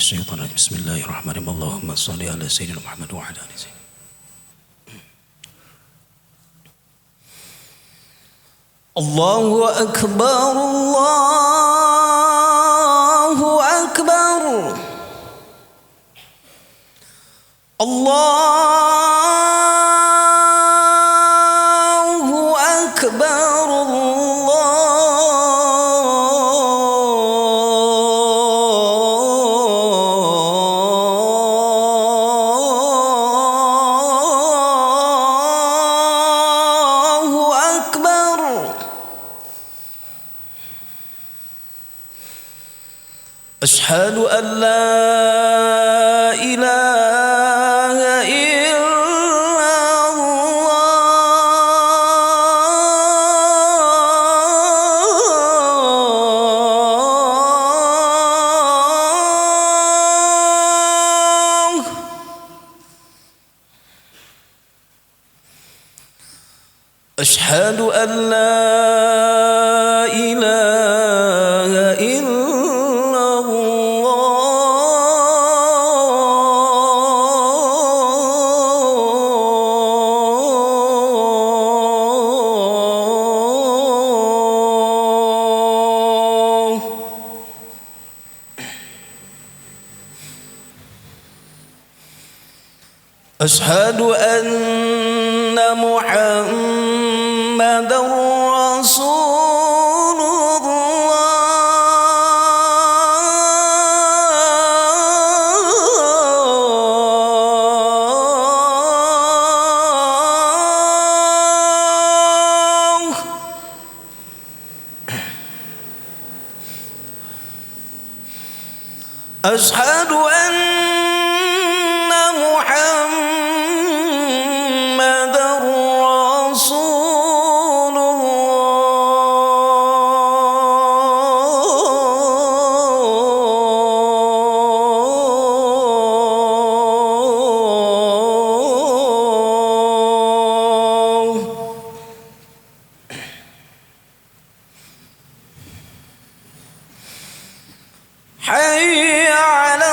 الشيطان الرجيم بسم الله الرحمن الرحيم اللهم صل على سيدنا محمد وعلى آله سيدنا الله أكبر الله أكبر الله أكبر أشهد أن لا إله إلا الله أشهد أن لا إله إلا أشهد أن محمدًا رسول الله أشهد أن حي على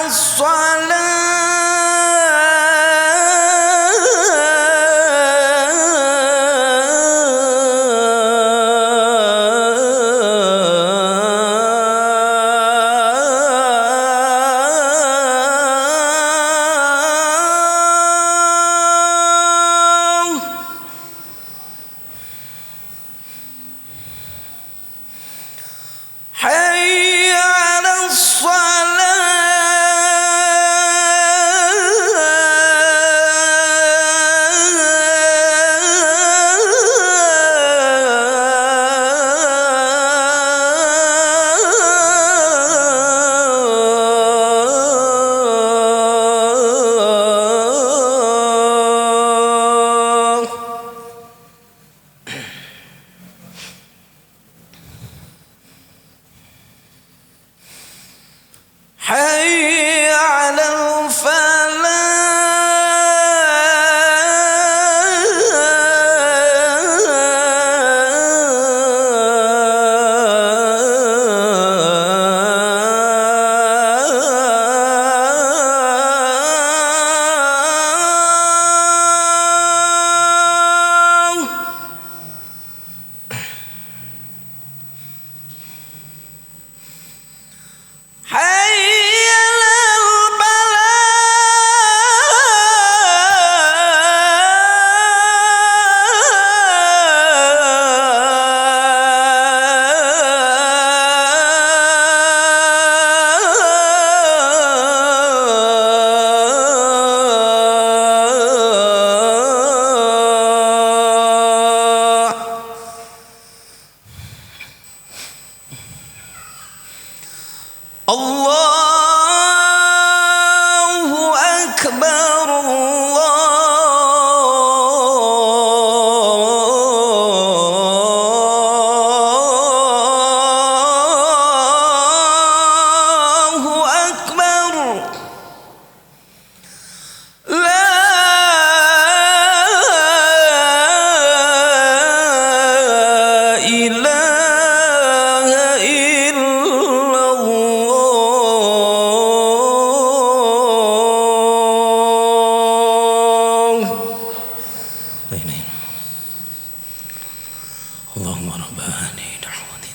اللهم رب هذه دعوة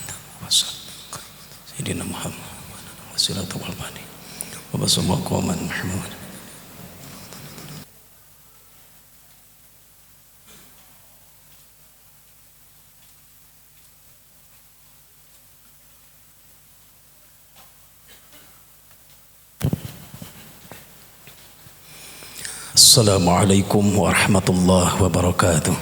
وصدق سيدنا محمد وسيلة والبني وبس مقاما محمودا. السلام عليكم ورحمة الله وبركاته.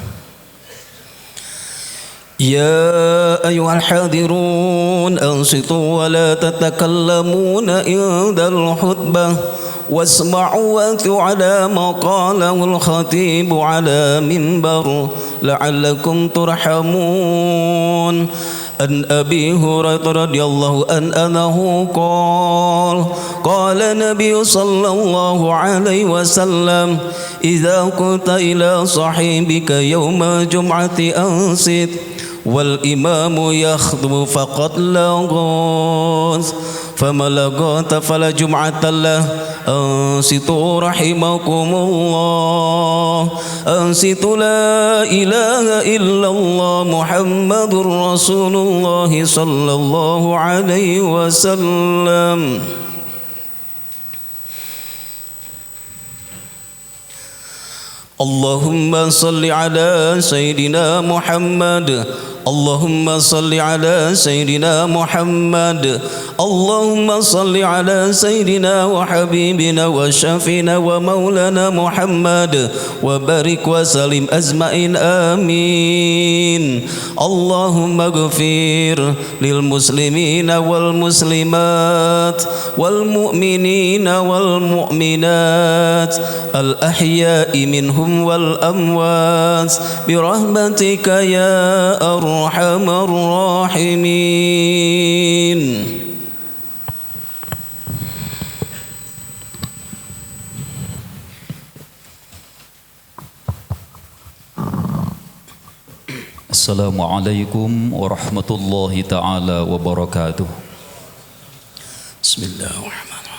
يا أيها الحاضرون أنصتوا ولا تتكلمون عند الخطبة واسمعوا واتوا على ما قاله الخطيب على منبر لعلكم ترحمون. عن أبي هريرة رضي الله عنه أنه قال النبي صلى الله عليه وسلم إذا كنت إلى صاحبك يوم الجمعة أنصت والإمام يخطب فقد لغوت فما لغوت فلا جمعة له. أنصتوا رحمكم الله. أنصتوا لا إله إلا الله محمد رسول الله صلى الله عليه وسلم. اللهم صل على سيدنا محمد. اللهم صل على سيدنا محمد. اللهم صل على سيدنا وحبيبنا وشفينا ومولانا محمد وبارك وسلم أجمعين آمين. اللهم اغفر للمسلمين والمسلمات والمؤمنين والمؤمنات الأحياء منهم والأموات برحمتك يا أرحم الراحمين. Assalamualaikum warahmatullahi ta'ala wabarakatuh. Bismillahirrahmanirrahim.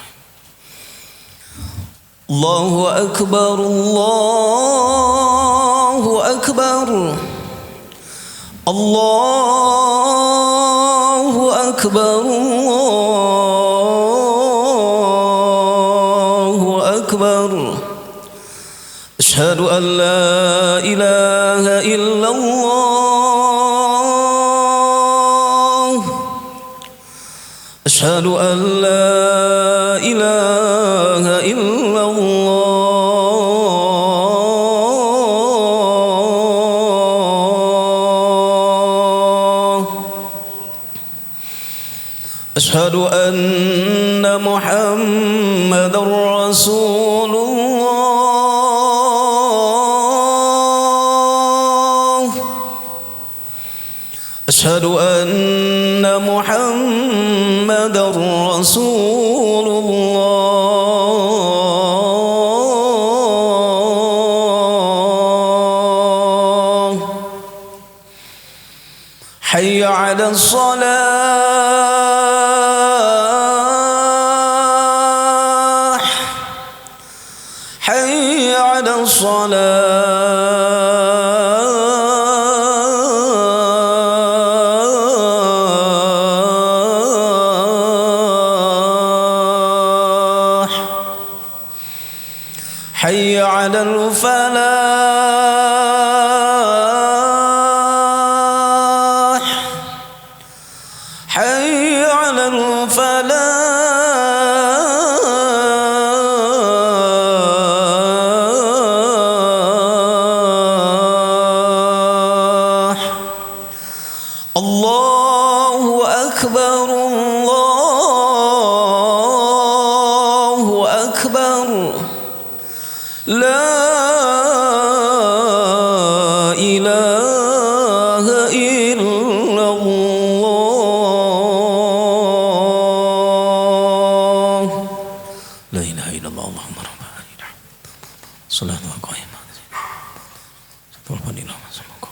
Allahu Akbar, Allahu Akbar, Allahu Akbar, Allahu Akbar. Asyhadu an la ilaha illallah. Asyhadu an la ilaha illallah. Asyhadu anna Muhammadar Rasulullah. Asyhadu anna Muhammadar Rasulullah. Hayya 'alas salah. Hayya 'alas salah. حي على الفلاح. حي على الفلاح. الله أكبر، الله أكبر. لا إله إلا الله. لا إله إلا الله. اللهم رب هذه صلاة قائمة والفضيلة والسماء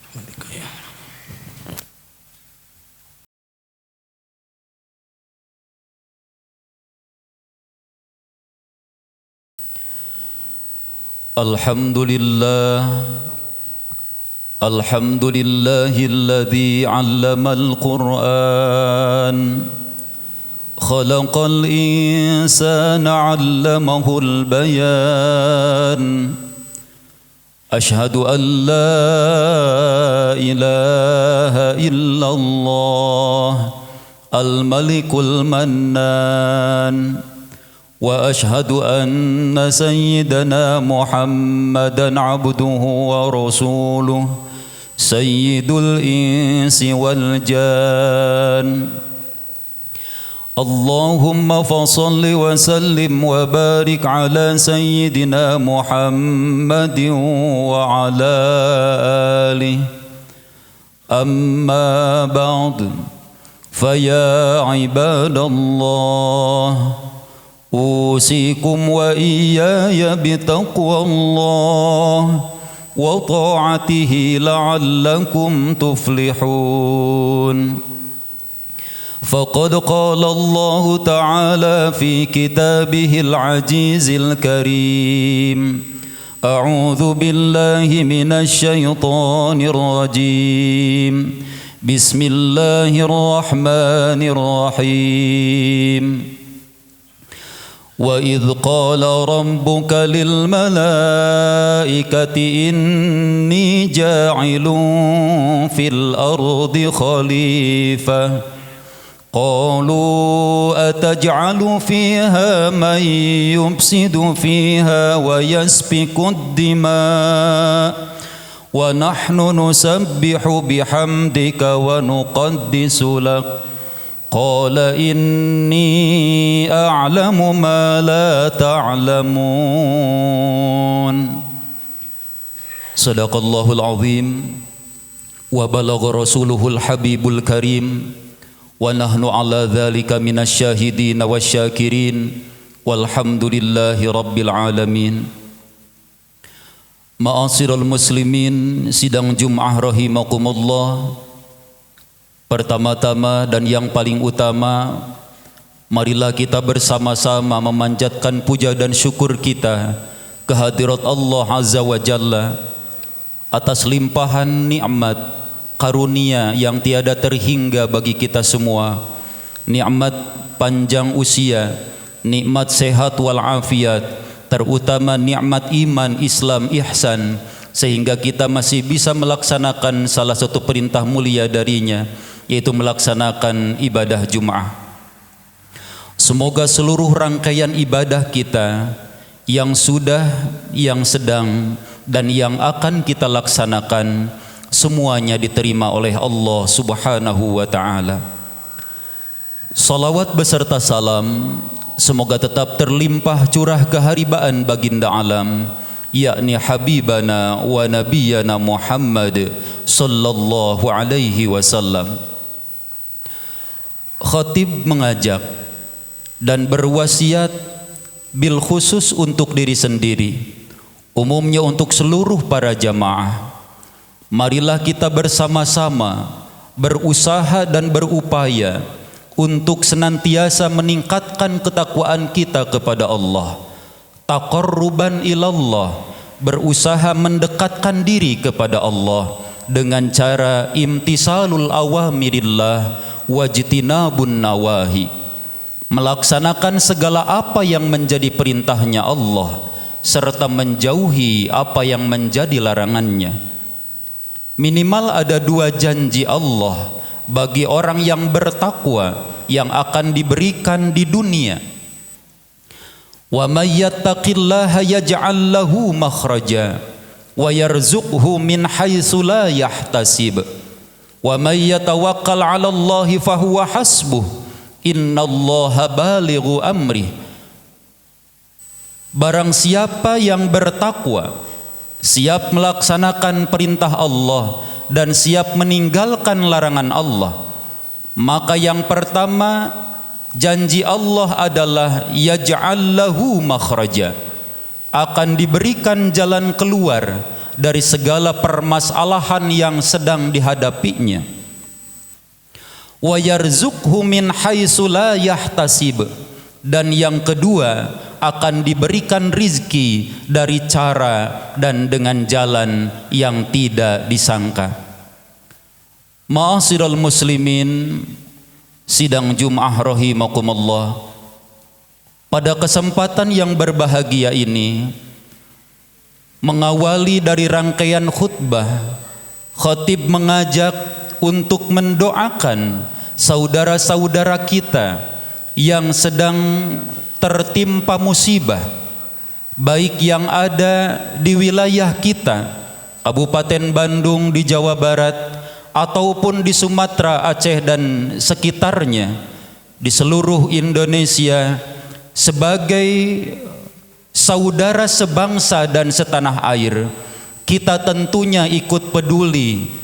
رحمتك يا Alhamdulillah الحمد لله الذي علم القرآن خلق الإنسان علمه البيان أشهد أن لا إله إلا الله الملك المنان وأشهد أن سيدنا محمدًا عبده ورسوله سيد الإنس والجان اللهم فصل وسلم وبارك على سيدنا محمد وعلى آله أما بعد فيا عباد الله أوصيكم وإياي بتقوى الله وطاعته لعلكم تفلحون فقد قال الله تعالى في كتابه العزيز الكريم أعوذ بالله من الشيطان الرجيم بسم الله الرحمن الرحيم وإذ قال ربك للملائكة إني جاعل في الأرض خليفة قالوا أتجعل فيها من يفسد فيها ويسفك الدماء ونحن نسبح بحمدك ونقدس لك قال إني أعلم ما لا تعلمون صدق الله العظيم وبلغ رسوله الحبيب الكريم ونحن على ذلك من الشاهدين والشاكرين والحمد لله رب العالمين. Ma'asyiral muslimin, sidang Jum'ah rahimakumullah. Pertama-tama dan yang paling utama, marilah kita bersama-sama memanjatkan puja dan syukur kita kehadirat Allah Azza wa Jalla atas limpahan nikmat karunia yang tiada terhingga bagi kita semua. Nikmat panjang usia, nikmat sehat wal afiat, terutama nikmat iman, Islam, ihsan, sehingga kita masih bisa melaksanakan salah satu perintah mulia darinya, yaitu melaksanakan ibadah Jum'ah. Semoga seluruh rangkaian ibadah kita yang sudah, yang sedang, dan yang akan kita laksanakan semuanya diterima oleh Allah Subhanahu wa ta'ala. Salawat beserta salam semoga tetap terlimpah curah keharibaan baginda alam, yakni habibana wa nabiyana Muhammad sallallahu alaihi wasallam. Khatib mengajak dan berwasiat bil khusus untuk diri sendiri, umumnya untuk seluruh para jamaah. Marilah kita bersama-sama berusaha dan berupaya untuk senantiasa meningkatkan ketakwaan kita kepada Allah, taqarruban ilallah, berusaha mendekatkan diri kepada Allah dengan cara imtisalul awamirillah wajtinabun nawahi, melaksanakan segala apa yang menjadi perintahnya Allah serta menjauhi apa yang menjadi larangannya. Minimal ada dua janji Allah bagi orang yang bertakwa yang akan diberikan di dunia. Wa may yattaqillaha yaj'al lahu makhraja wa yarzuqhu min haitsu la yahtasib. Wa may yatawakkal 'ala Allahi fahuwa hasbuh. Innallaha balighu amrih. Barang siapa yang bertakwa, siap melaksanakan perintah Allah dan siap meninggalkan larangan Allah, maka yang pertama janji Allah adalah yaj'al lahu makhraja, akan diberikan jalan keluar dari segala permasalahan yang sedang dihadapinya. Wa yarzuqhu min haitsu la yahtasib, dan yang kedua akan diberikan rizki dari cara dan dengan jalan yang tidak disangka. Ma'asyiral muslimin, sidang Jum'ah rahimakumullah, pada kesempatan yang berbahagia ini, mengawali dari rangkaian khutbah, khatib mengajak untuk mendoakan saudara-saudara kita yang sedang tertimpa musibah, baik yang ada di wilayah kita, Kabupaten Bandung di Jawa Barat, ataupun di Sumatera, Aceh dan sekitarnya, di seluruh Indonesia, sebagai saudara sebangsa dan setanah air. Kita tentunya ikut peduli.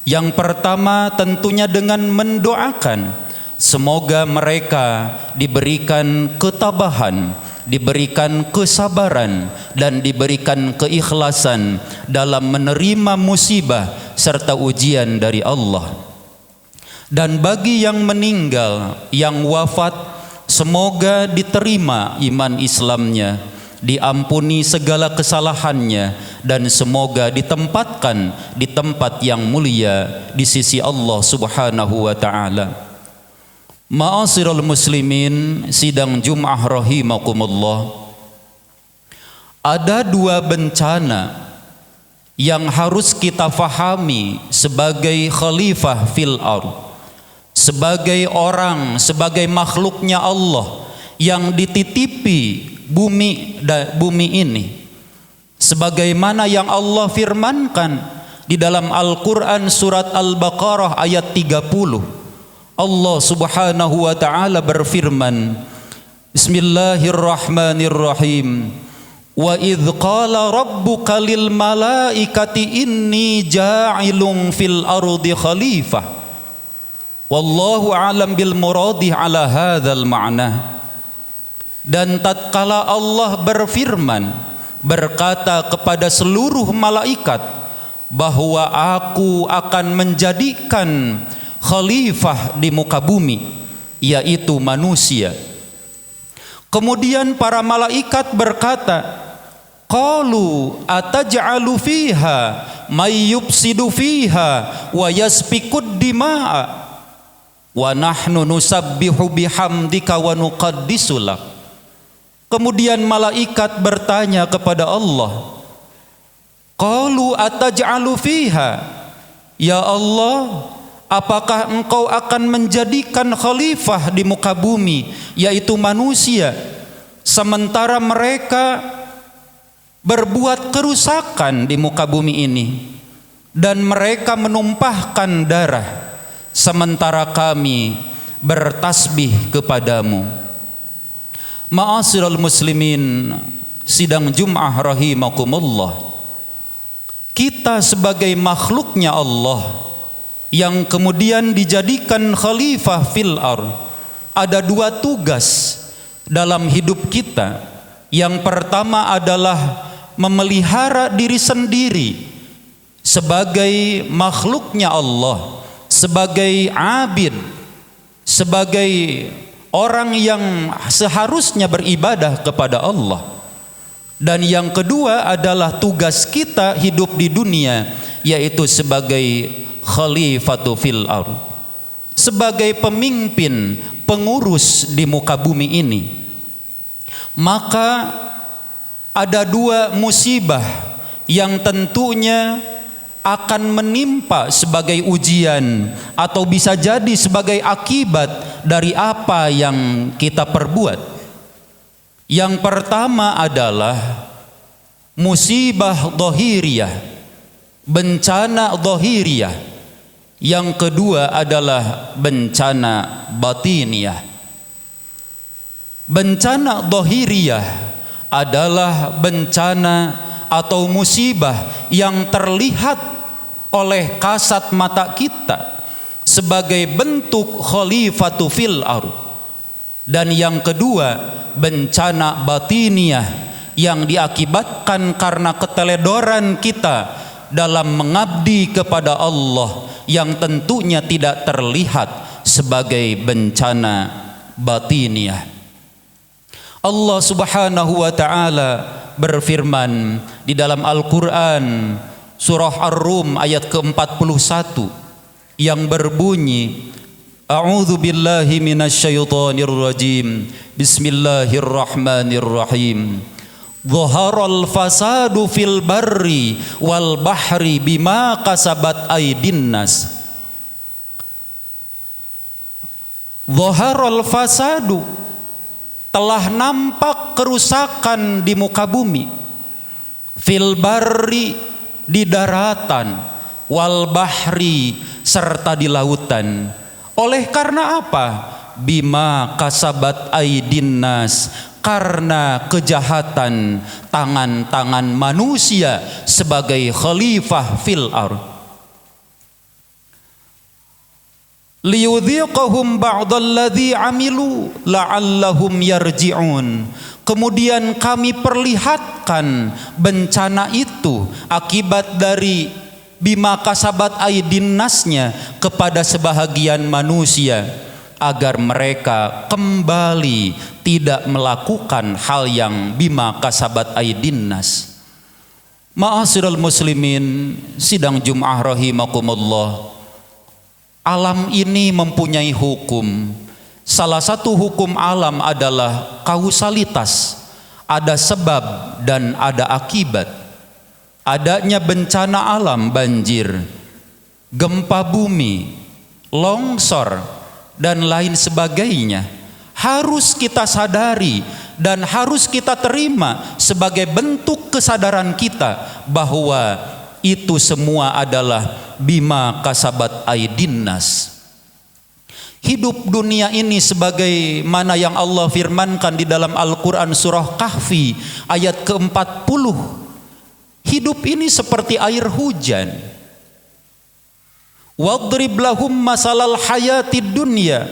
Yang pertama tentunya dengan mendoakan semoga mereka diberikan ketabahan, diberikan kesabaran, dan diberikan keikhlasan dalam menerima musibah serta ujian dari Allah. Dan bagi yang meninggal, yang wafat, semoga diterima iman Islamnya, diampuni segala kesalahannya, dan semoga ditempatkan di tempat yang mulia di sisi Allah Subhanahu wa ta'ala. Ma'asyiral muslimin, sidang Jum'ah rahimakumullah, ada dua bencana yang harus kita fahami sebagai khalifah fil ardh, sebagai orang, sebagai makhluknya Allah yang dititipi bumi ini, sebagaimana yang Allah firmankan di dalam Al-Quran surat Al-Baqarah ayat 30. Allah Subhanahu wa ta'ala berfirman, Bismillahirrahmanirrahim, wa idh qala rabbuka lil malaikati inni ja'ilun fil ardi khalifah wallahu a'lam bil muradi ala hadzal ma'na. Dan tatkala Allah berfirman, berkata kepada seluruh malaikat bahwa aku akan menjadikan khalifah di muka bumi, yaitu manusia. Kemudian para malaikat berkata, qalu ataj'alu fiha may yufsidu fiha wa yasfikud dima'a wa nahnu nusabbihu bihamdika wa nuqaddisu lak. Kemudian malaikat bertanya kepada Allah, qalu ataj'alu fiha, ya Allah, apakah engkau akan menjadikan khalifah di muka bumi, yaitu manusia, sementara mereka berbuat kerusakan di muka bumi ini dan mereka menumpahkan darah, sementara kami bertasbih kepadamu. Ma'asyiral muslimin, sidang Jum'ah rahimakumullah, kita sebagai makhluknya Allah yang kemudian dijadikan khalifah fil ardh, ada dua tugas dalam hidup kita. Yang pertama adalah memelihara diri sendiri sebagai makhluknya Allah, sebagai abid, sebagai orang yang seharusnya beribadah kepada Allah. Dan yang kedua adalah tugas kita hidup di dunia, yaitu sebagai khalifatu fil ardh, sebagai pemimpin, pengurus di muka bumi ini. Maka ada dua musibah yang tentunya akan menimpa sebagai ujian atau bisa jadi sebagai akibat dari apa yang kita perbuat. Yang pertama adalah musibah dhahiriyah, bencana dhahiriyah. Yang kedua adalah bencana batiniyah. Bencana dhahiriyah adalah bencana atau musibah yang terlihat oleh kasat mata kita sebagai bentuk khalifatu fil ardh. Dan yang kedua, bencana batiniyah yang diakibatkan karena keteledoran kita dalam mengabdi kepada Allah, yang tentunya tidak terlihat sebagai bencana batiniyah. Allah Subhanahu wa taala berfirman di dalam Al-Qur'an surah Ar-Rum ayat ke-41 yang berbunyi, A'udzu billahi minasyaitonir rajim. Bismillahirrahmanirrahim. Dhaharal fasadu fil barri wal bahri bima kasabat aydin nas. Dhaharal fasadu, telah nampak kerusakan di muka bumi, fil barri, di daratan, wal bahri, serta di lautan. Oleh karena apa? Bima kasabat aydin nas, karena kejahatan tangan-tangan manusia sebagai khalifah fil ardh. Liyudhiqahum ba'dalladzi amilu la'allahum yarji'un. Kemudian kami perlihatkan bencana itu akibat dari bima kasabat aydin nasnya kepada sebahagian manusia agar mereka kembali tidak melakukan hal yang bima kasabat aydin nas. Ma'asyiral muslimin, sidang Jumat rahimakumullah. Alam ini mempunyai hukum. Salah satu hukum alam adalah kausalitas. Ada sebab dan ada akibat. Adanya bencana alam, banjir, gempa bumi, longsor, dan lain sebagainya, harus kita sadari dan harus kita terima sebagai bentuk kesadaran kita bahwa itu semua adalah bima kasabat aydin nas. Hidup dunia ini sebagaimana yang Allah firmankan di dalam Al-Quran surah Kahfi ayat ke-40. Hidup ini seperti air hujan. Wadrib lahum masalal hayatid dunya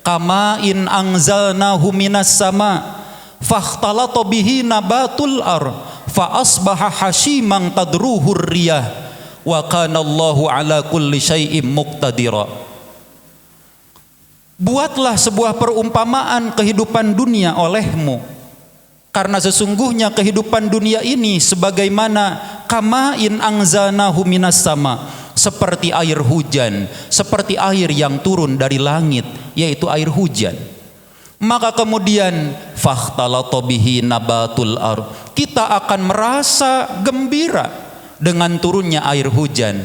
kama in anzalnahu minas sama fakhtalata bihi nabatul ar fa asbaha hashiman tadruhur riyah wa kana Allahu ala kulli syai'im muqtadira. Buatlah sebuah perumpamaan kehidupan dunia olehmu, karena sesungguhnya kehidupan dunia ini sebagaimana kama in anzalnahu minas sama, seperti air hujan, seperti air yang turun dari langit, yaitu air hujan. Maka kemudian fakhtalata bihi nabatul ardh, kita akan merasa gembira dengan turunnya air hujan.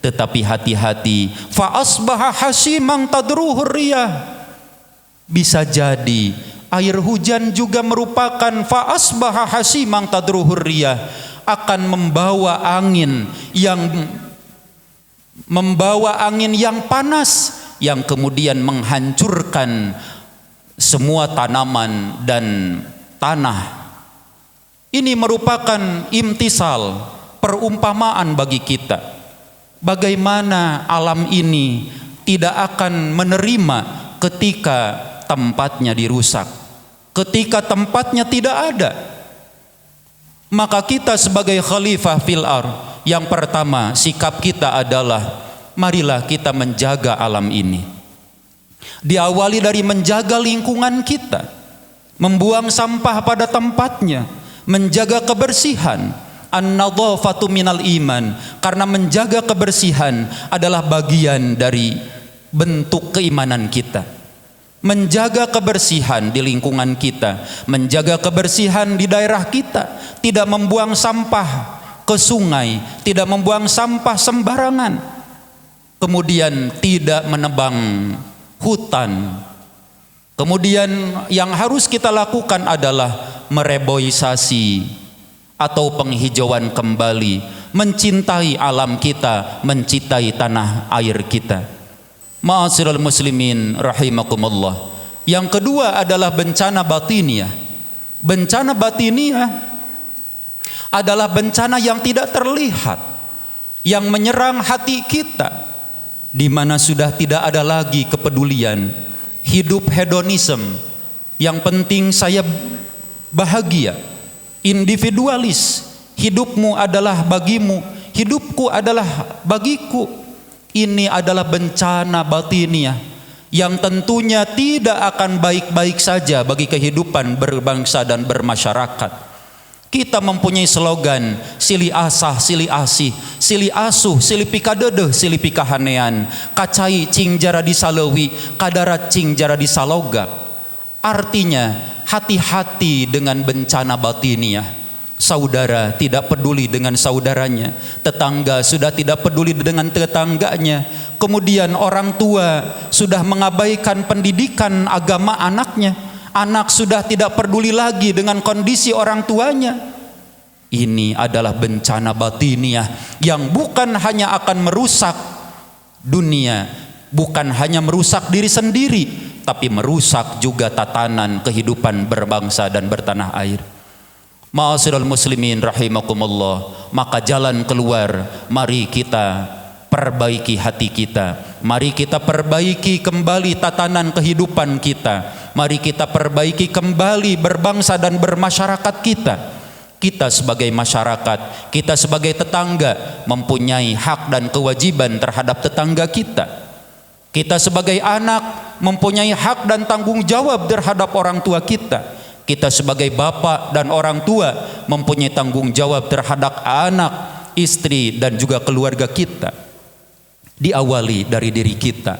Tetapi hati-hati, fa asbaha hashiman tadruhur riyah, bisa jadi air hujan juga merupakan fa asbaha hashiman tadruhur riyah, akan membawa angin yang panas yang kemudian menghancurkan semua tanaman dan tanah. Ini merupakan imtisal, perumpamaan bagi kita. Bagaimana alam ini tidak akan menerima ketika tempatnya dirusak, ketika tempatnya tidak ada. Maka kita sebagai khalifah fil ardh, yang pertama sikap kita adalah marilah kita menjaga alam ini. Diawali dari menjaga lingkungan kita, membuang sampah pada tempatnya, menjaga kebersihan. An-nadhafatu minal iman, karena menjaga kebersihan adalah bagian dari bentuk keimanan kita. Menjaga kebersihan di lingkungan kita, menjaga kebersihan di daerah kita, tidak membuang sampah ke sungai, tidak membuang sampah sembarangan, kemudian tidak menebang hutan. Kemudian yang harus kita lakukan adalah mereboisasi atau penghijauan kembali, mencintai alam kita, mencintai tanah air kita. Ma'asyiral muslimin rahimakumullah. Yang kedua adalah bencana batiniah. Bencana batiniah adalah bencana yang tidak terlihat, yang menyerang hati kita, di mana sudah tidak ada lagi kepedulian, hidup hedonisme, yang penting saya bahagia, individualis, hidupmu adalah bagimu, hidupku adalah bagiku. Ini adalah bencana batiniah yang tentunya tidak akan baik-baik saja bagi kehidupan berbangsa dan bermasyarakat. Kita mempunyai slogan sili asah, sili asih, sili asuh, sili pikadedeh, sili pikahanean, kacai cing jara disalewi, kadarat cing jara disalogap. Artinya hati-hati dengan bencana batiniah. Saudara tidak peduli dengan saudaranya, tetangga sudah tidak peduli dengan tetangganya, kemudian orang tua sudah mengabaikan pendidikan agama anaknya, anak sudah tidak peduli lagi dengan kondisi orang tuanya. Ini adalah bencana batiniah yang bukan hanya akan merusak dunia, bukan hanya merusak diri sendiri, tapi merusak juga tatanan kehidupan berbangsa dan bertanah air. Ma'asyiral muslimin rahimakumullah, maka jalan keluar, mari kita perbaiki hati kita, mari kita perbaiki kembali tatanan kehidupan kita, mari kita perbaiki kembali berbangsa dan bermasyarakat kita. Kita sebagai masyarakat, kita sebagai tetangga mempunyai hak dan kewajiban terhadap tetangga kita. Kita sebagai anak mempunyai hak dan tanggung jawab terhadap orang tua kita. Kita sebagai bapak dan orang tua mempunyai tanggung jawab terhadap anak, istri dan juga keluarga kita. Diawali dari diri kita.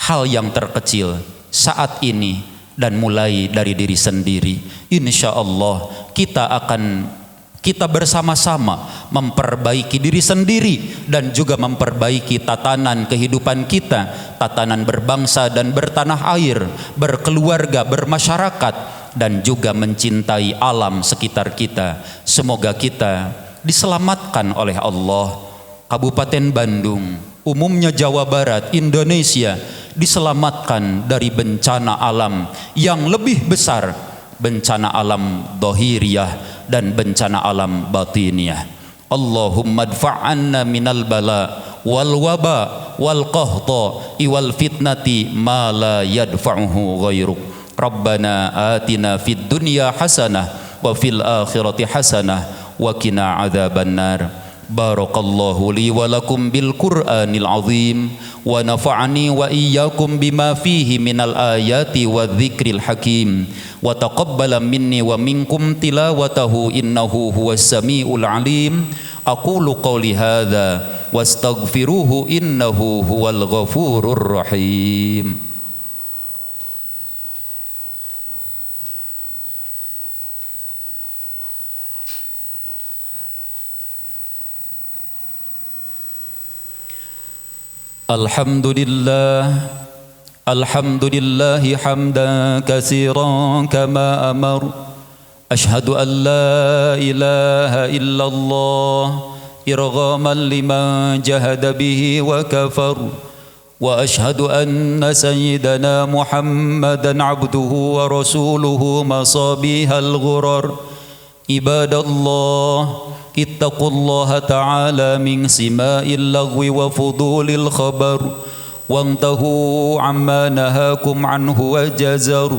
Hal yang terkecil saat ini dan mulai dari diri sendiri. Insya Allah kita bersama-sama memperbaiki diri sendiri dan juga memperbaiki tatanan kehidupan kita, tatanan berbangsa dan bertanah air, berkeluarga, bermasyarakat, dan juga mencintai alam sekitar kita. Semoga kita diselamatkan oleh Allah. Kabupaten Bandung, umumnya Jawa Barat, Indonesia diselamatkan dari bencana alam yang lebih besar, bencana alam dhahiriyah dan bencana alam batiniyah. Allahumma adfa'anna minal bala wal waba wal qahta wal fitnati ma la yadfa'uhu ghairuk. Rabbana atina fid dunya hasanah wa fil akhirati hasanah wa qina adzabannar. Barakallahu li wa lakum bil Qur'anil azim wa nafa'ani wa iyyakum bima fihi minal ayati wa dzikril hakim wa taqabbala minni wa minkum tilawatahu innahu huwas samiul alim. Aqulu qawli hadza wastaghfiruhu innahu huwal ghafurur rahim. Alhamdulillahi hamdan katsiran kama amar. Ashhadu an la ilaha illallah irghaman liman jahada bihi wa kafar. Wa ashhadu anna sayyidana Muhammadan abduhu wa rasuluhu masabihal ghurar. Ibadallah, ittaqullaha ta'ala min sima'il lagwi wa fudulil khabar wantahu amma nahakum anhu wa jazar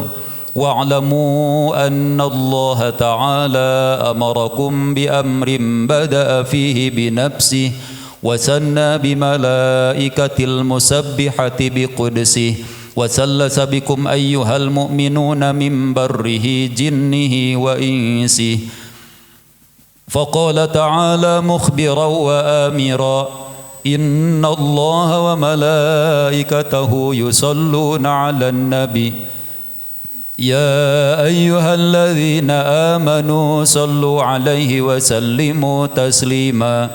wa'lamu anna Allah ta'ala amarakum bi amrin bada'a fihi bi nafsihi wa sanna bi malaikatil musabbihati bi qudsihi wa sallasa bikum ayyuhal mu'minuna min barrihi jinnihi wa insihi. فقال تعالى مخبرا وآمرا إن الله وملائكته يصلون على النبي يا أيها الذين آمنوا صلوا عليه وسلموا تسليما.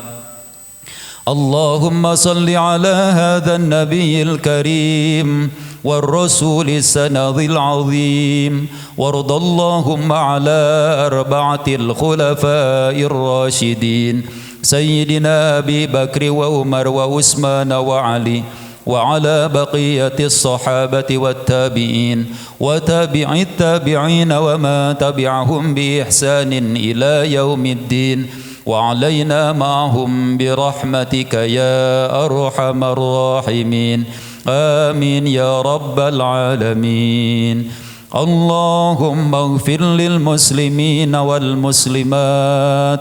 اللهم صل على هذا النبي الكريم والرسول السند العظيم وارض اللهم على أربعة الخلفاء الراشدين سيدنا أبي بكر وعمر وعثمان وعلي وعلى بقية الصحابة والتابعين وتابع التابعين وما تبعهم بإحسان إلى يوم الدين وعلينا معهم برحمتك يا أرحم الراحمين. آمين يا رب العالمين. اللهم اغفر للمسلمين والمسلمات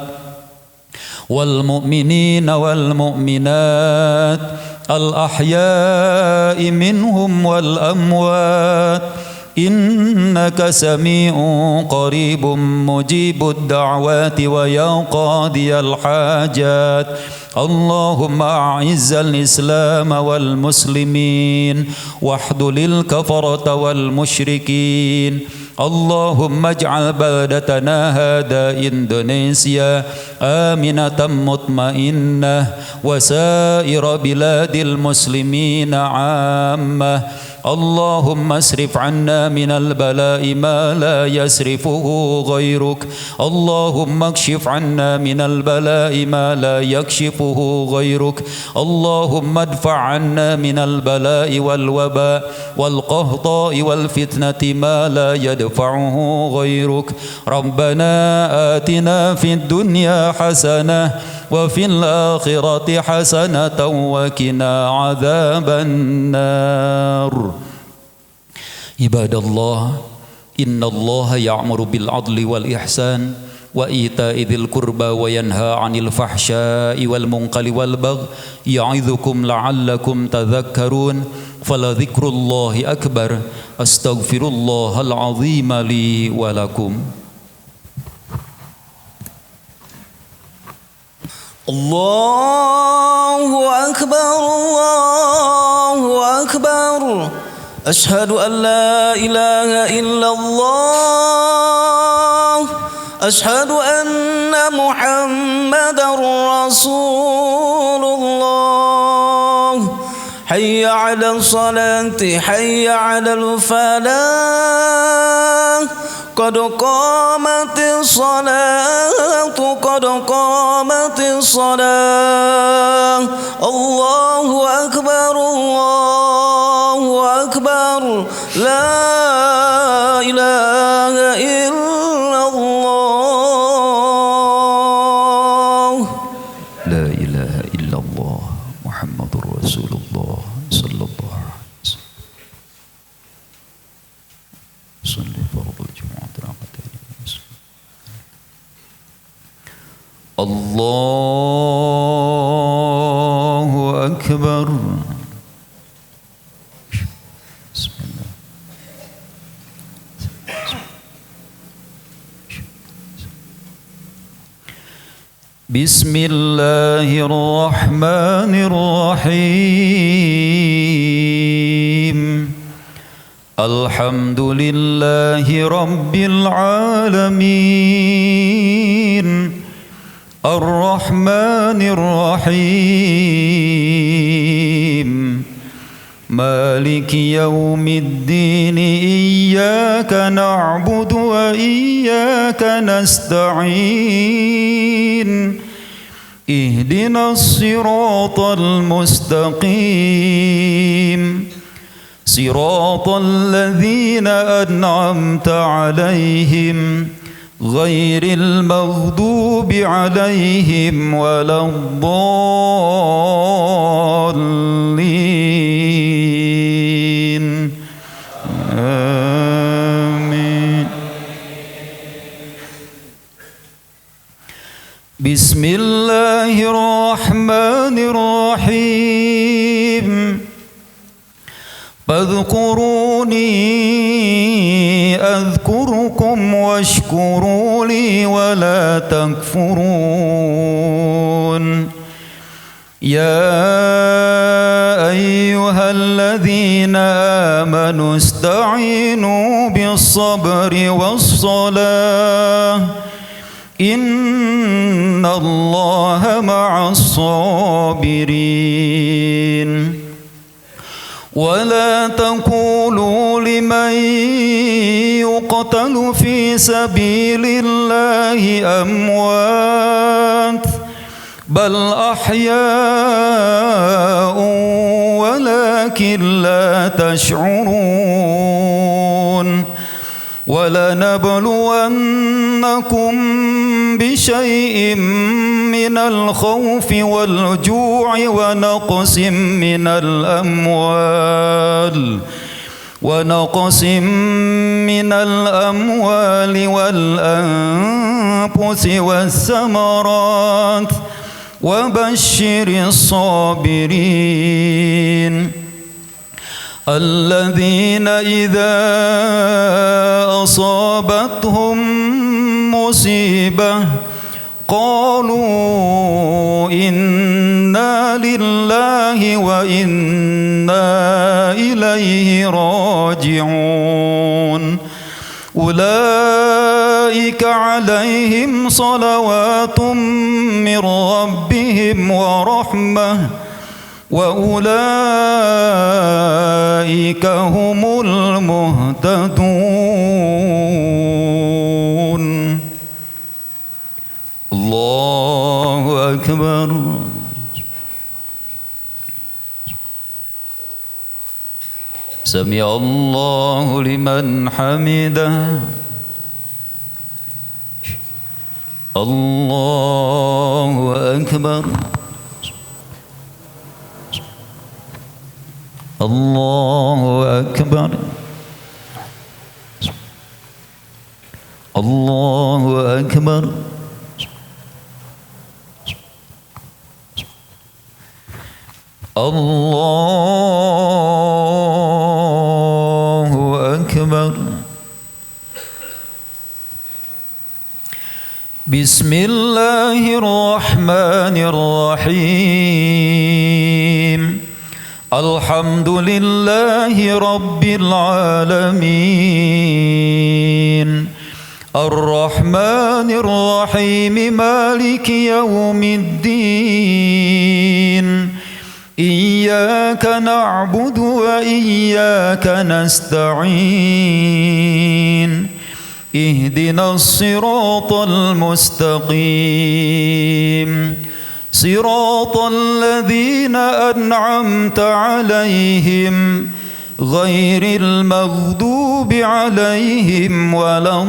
والمؤمنين والمؤمنات الأحياء منهم والأموات إنك سميع قريب مجيب الدعوات ويا قاضي الحاجات اللهم أعز الإسلام والمسلمين واحذل الكفرة والمشركين اللهم اجعل بلدتنا هذا إندونيسيا آمنة مطمئنة وسائر بلاد المسلمين عامة اللهم اصرف عنا من البلاء ما لا يصرفه غيرك اللهم اكشف عنا من البلاء ما لا يكشفه غيرك اللهم ادفع عنا من البلاء والوباء والقهطاء والفتنة ما لا يدفعه غيرك ربنا آتنا في الدنيا حسنة وفي الآخرة حسنة وقنا عذاب النار عباد الله إن الله يأمر بالعدل والإحسان وإيتاء ذي القربى وينهى عن الفحشاء والمنكر والبغي يعظكم لعلكم تذكرون فلذكر الله أكبر أستغفر الله العظيم لي ولكم الله أكبر الله أكبر أشهد أن لا إله إلا الله أشهد أن محمدا رسول الله حي على الصلاة حي على الفلاح قد قامت الصلاة قد قامت الصلاة الله أكبر الله أكبر لا إله إلا الله لا إله إلا الله محمد رسول الله صلى الله عليه وسلم صلي فرض الجمعة ركعتين الله أكبر بسم الله بسم الله الرحمن الرحيم الحمد لله رب العالمين الرحمن الرحيم مالك يوم الدين إياك نعبد وإياك نستعين اهدنا الصراط المستقيم صراط الذين أنعمت عليهم غير المغضوب عليهم ولا الضالين آمين بسم الله الرحمن الرحيم فاذكروني أذكركم واشكروا لي ولا تكفرون يا أيها الذين آمنوا استعينوا بالصبر والصلاة إن الله مع الصابرين ولا تقولوا لمن يقتل في سبيل الله أموات بل أحياء ولكن لا تشعرون ولنبلونكم بشيء من الخوف والجوع ونقص من الأموال والأنفس والثمرات وبشر الصابرين الذين إذا أصابتهم مصيبة قالوا إنا لله وإنا إليه راجعون أولئك عليهم صلوات من ربهم ورحمة وأولئك هم المهتدون الله أكبر سمع الله لمن حمده الله أكبر الله أكبر الله أكبر الله أكبر بسم الله الرحمن الرحيم الحمد لله رب العالمين الرحمن الرحيم مالك يوم الدين إياك نعبد وإياك نستعين اهدنا الصراط المستقيم صراط الذين أنعمت عليهم غير المغضوب عليهم ولا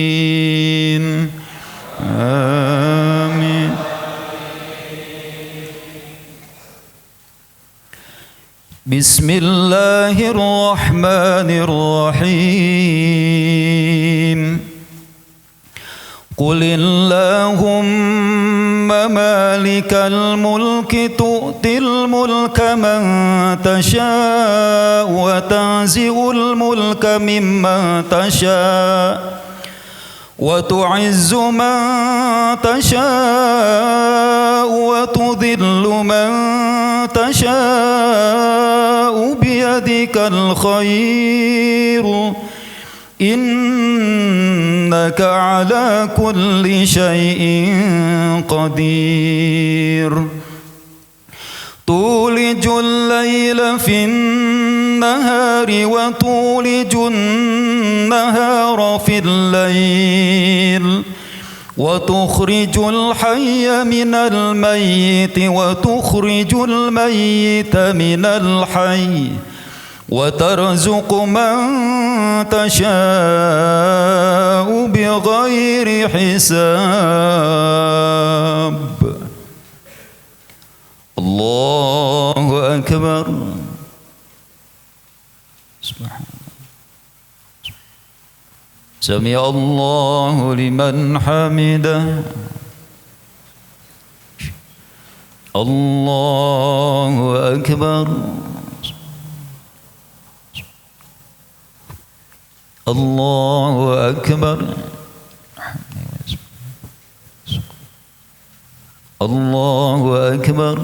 الضالين آمين بسم الله الرحمن الرحيم قل اللهم مالك الملك تؤتي الملك من تشاء وتنزع الملك ممن تشاء وتعز من تشاء وتذل من تشاء بيدك الخير إنك على كل شيء قدير تولج الليل في النهار وتولج النهار في الليل وتخرج الحي من الميت وتخرج الميت من الحي وترزق من تشاء بغير حساب الله أكبر سمع الله لمن حمده الله أكبر الله أكبر الله أكبر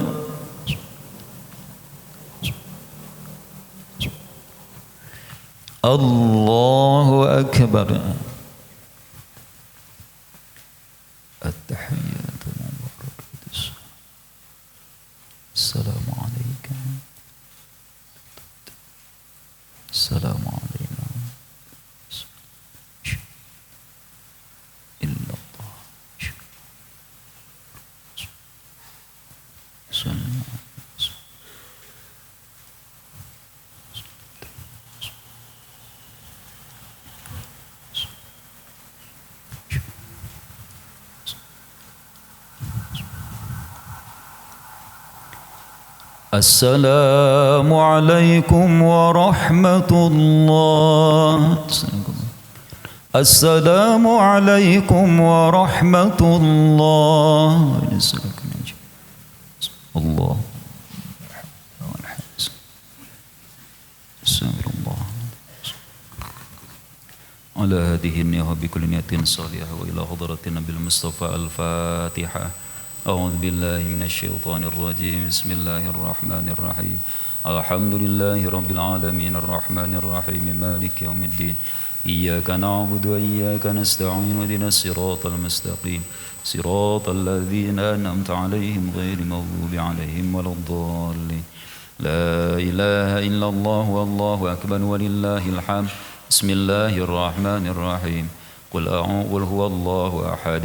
الله أكبر التحيات المباركة السلام عليك السلام علينا إلا الله السلام عليكم ورحمة الله السلام عليكم ورحمة الله. الله على هذه النية بكل نية صالحة وإلى حضرة النبي المصطفى. الفاتحة. أعوذ بالله من الشيطان الرجيم. بسم الله الرحمن الرحيم. الحمد لله رب العالمين الرحمن الرحيم مالك يوم الدين. إياك نعبد وإياك نستعين اهدنا الصراط المستقيم صراط الذين أنعمت عليهم غير المغضوب عليهم ولا الضالين. لا إله إلا الله والله أكبر ولله الحمد. بسم الله الرحمن الرحيم. قل هو الله أحد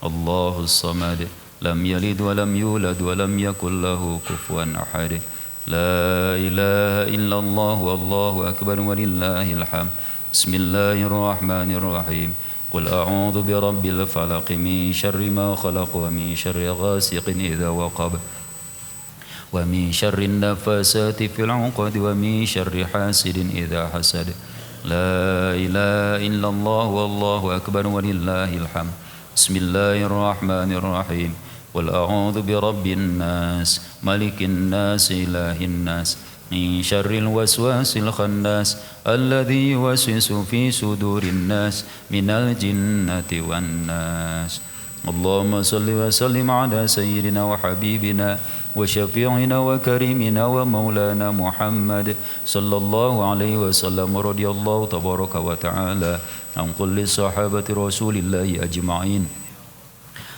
الله الصمد لم يلد ولم يولد ولم يكن له كفوا أحد. لا إله إلا الله والله أكبر ولله الحمد. بسم الله الرحمن الرحيم. قل أعوذ برب الفلق من شر ما خلق ومن شر غاسق إذا وقب ومن شر النفاسات في العقد ومن شر حاسد إذا حسد. لا إله إلا الله والله أكبر ولله الحمد. بسم الله الرحمن الرحيم. قل أعوذ برب الناس ملك الناس إله الناس من شر الوسواس الخناس الذي يوسوس في صدور الناس من الجنة والناس. اللهم صل وسلم على سيدنا وحبيبنا وشفيعنا وكريمنا ومولانا محمد صلى الله عليه وسلم. رضي الله تبارك وتعالى عن كل صحابة رسول الله أجمعين.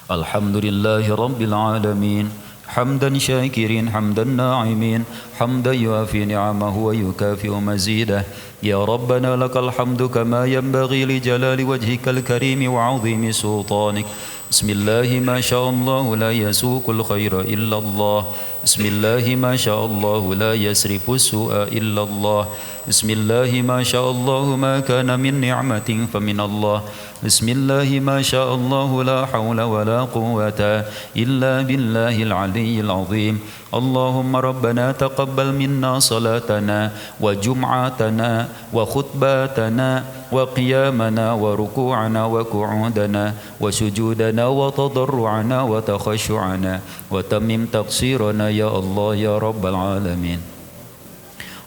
الحمد لله رب العالمين حمدا شاكرين حمدا ناعمين حمدا يوافي نعمه ويكافئ مزيده. يا ربنا لك الحمد كما ينبغي لجلال وجهك الكريم وعظيم سلطانك. بسم الله ما شاء الله لا يسوق الخير إلا الله. بسم الله ما شاء الله لا يسرف السوء إلا الله. بسم الله ما شاء الله ما كان من نعمة فمن الله. بسم الله ما شاء الله لا حول ولا قوة إلا بالله العلي العظيم. اللهم ربنا تقبل منا صلاتنا وجمعتنا وخطباتنا وقيامنا وركوعنا وقعودنا وسجودنا وتضرعنا وتخشعنا وتمم تقصيرنا يا الله يا رب العالمين.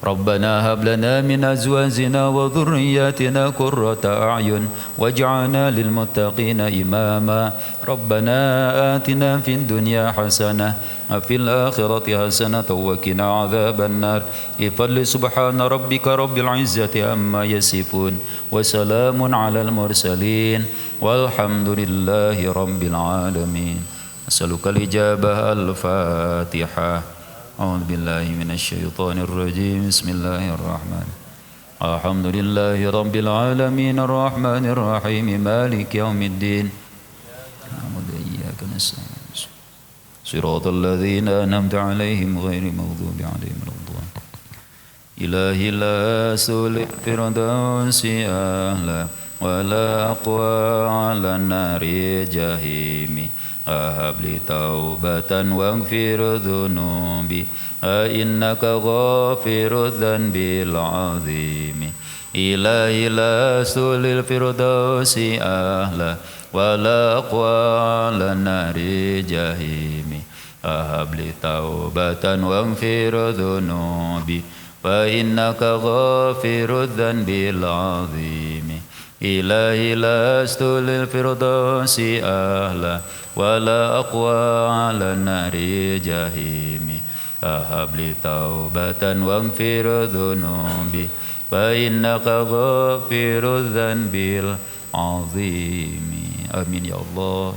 ربنا هب لنا من أزواجنا وذرياتنا قرة أعين واجعلنا للمتقين إماما. ربنا آتنا في الدنيا حسنة وفي الآخرة حسنة وقنا عذاب النار. إفل سبحان ربك رب العزة عما يصفون وسلام على المرسلين والحمد لله رب العالمين. أسألك الإجابة. الفاتحة. أعوذ بالله من الشيطان الرجيم. بسم الله الرحمن. الحمد لله رب العالمين الرحمن الرحيم مالك يوم الدين. نعبد وإياك نستعين صراط الذين أنعمت عليهم غير المغضوب عليهم ولا الضالين. إلهي لا أسأل الفردوس أهلا ولا أقوى على النار جهيم. أهب لي توبة واغفر ذنوبي إنك غافر الذنب العظيم. إلهي لست للفردوس أهلا ولا أقوى على النار جهيم. أهب لي توبة واغفر ذنوبي فإنك غافر الذنب العظيم. إلهي لست للفردوس أهلا ولا أقوى على النار جهيم. أهب لي توبة واغفر ذنوبي فإنك غافر الذنب العظيم. آمين يا الله.